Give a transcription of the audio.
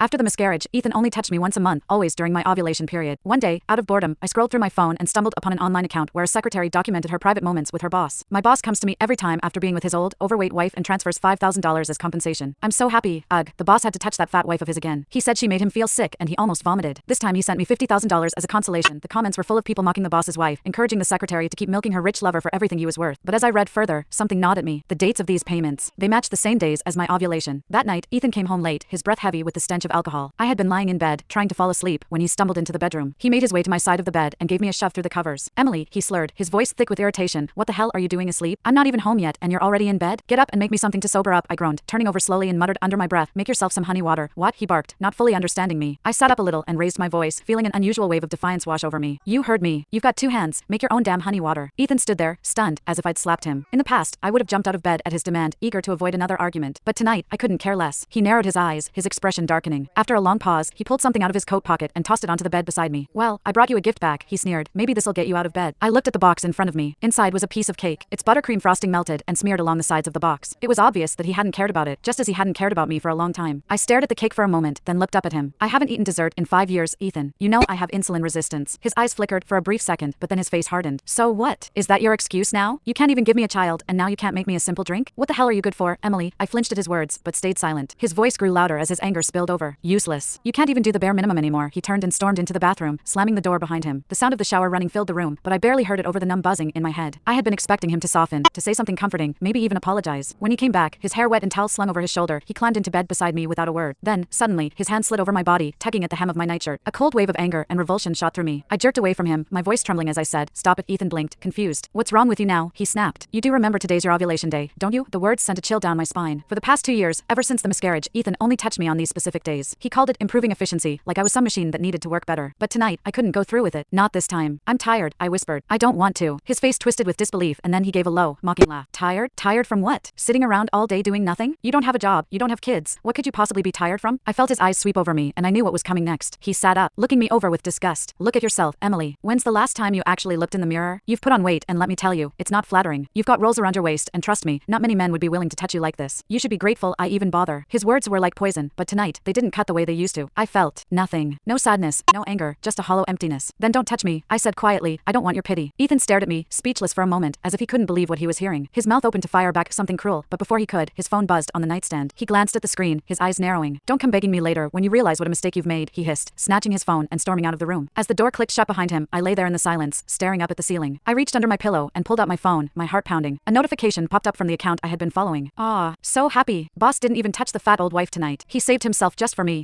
After the miscarriage, Ethan only touched me once a month, always during my ovulation period. One day, out of boredom, I scrolled through my phone and stumbled upon an online account where a secretary documented her private moments with her boss. My boss comes to me every time after being with his old, overweight wife and transfers $5,000 as compensation. I'm so happy. Ugh, the boss had to touch that fat wife of his again. He said she made him feel sick and he almost vomited. This time he sent me $50,000 as a consolation. The comments were full of people mocking the boss's wife, encouraging the secretary to keep milking her rich lover for everything he was worth. But as I read further, something gnawed at me. The dates of these payments. They matched the same days as my ovulation. That night, Ethan came home late, his breath heavy with the stench of alcohol. I had been lying in bed, trying to fall asleep, when he stumbled into the bedroom. He made his way to my side of the bed and gave me a shove through the covers. Emily, he slurred, his voice thick with irritation. What the hell are you doing asleep? I'm not even home yet and you're already in bed? Get up and make me something to sober up, I groaned, turning over slowly and muttered under my breath, make yourself some honey water. What? He barked, not fully understanding me. I sat up a little and raised my voice, feeling an unusual wave of defiance wash over me. You heard me. You've got 2 hands. Make your own damn honey water. Ethan stood there, stunned, as if I'd slapped him. In the past, I would have jumped out of bed at his demand, eager to avoid another argument. But tonight, I couldn't care less. He narrowed his eyes, his expression darkening. After a long pause, he pulled something out of his coat pocket and tossed it onto the bed beside me. Well, I brought you a gift back, he sneered. Maybe this'll get you out of bed. I looked at the box in front of me. Inside was a piece of cake, its buttercream frosting melted and smeared along the sides of the box. It was obvious that he hadn't cared about it, just as he hadn't cared about me for a long time. I stared at the cake for a moment, then looked up at him. I haven't eaten dessert in 5 years, Ethan. You know I have insulin resistance. His eyes flickered for a brief second, but then his face hardened. So what? Is that your excuse now? You can't even give me a child, and now you can't make me a simple drink? What the hell are you good for, Emily? I flinched at his words, but stayed silent. His voice grew louder as his anger spilled over. Useless. You can't even do the bare minimum anymore. He turned and stormed into the bathroom, slamming the door behind him. The sound of the shower running filled the room, but I barely heard it over the numb buzzing in my head. I had been expecting him to soften, to say something comforting, maybe even apologize. When he came back, his hair wet and towel slung over his shoulder, he climbed into bed beside me without a word. Then, suddenly, his hand slid over my body, tugging at the hem of my nightshirt. A cold wave of anger and revulsion shot through me. I jerked away from him, my voice trembling as I said, "Stop it." Ethan blinked, confused. "What's wrong with you now?" he snapped. "You do remember today's your ovulation day, don't you?" The words sent a chill down my spine. For the past 2 years, ever since the miscarriage, Ethan only touched me on these specific days. He called it improving efficiency, like I was some machine that needed to work better. But tonight, I couldn't go through with it. Not this time. "I'm tired," I whispered. "I don't want to." His face twisted with disbelief and then he gave a low, mocking laugh. "Tired? Tired from what? Sitting around all day doing nothing? You don't have a job, you don't have kids. What could you possibly be tired from?" I felt his eyes sweep over me and I knew what was coming next. He sat up, looking me over with disgust. "Look at yourself, Emily. When's the last time you actually looked in the mirror? You've put on weight and let me tell you, it's not flattering. You've got rolls around your waist and trust me, not many men would be willing to touch you like this. You should be grateful I even bother." His words were like poison, but tonight, they didn't cut the way they used to. I felt nothing. No sadness, no anger, just a hollow emptiness. "Then don't touch me," I said quietly. "I don't want your pity." Ethan stared at me, speechless for a moment, as if he couldn't believe what he was hearing. His mouth opened to fire back something cruel, but before he could, his phone buzzed on the nightstand. He glanced at the screen, his eyes narrowing. "Don't come begging me later when you realize what a mistake you've made," he hissed, snatching his phone and storming out of the room. As the door clicked shut behind him, I lay there in the silence, staring up at the ceiling. I reached under my pillow and pulled out my phone, my heart pounding. A notification popped up from the account I had been following. So happy. Boss didn't even touch the fat old wife tonight. He saved himself just for me.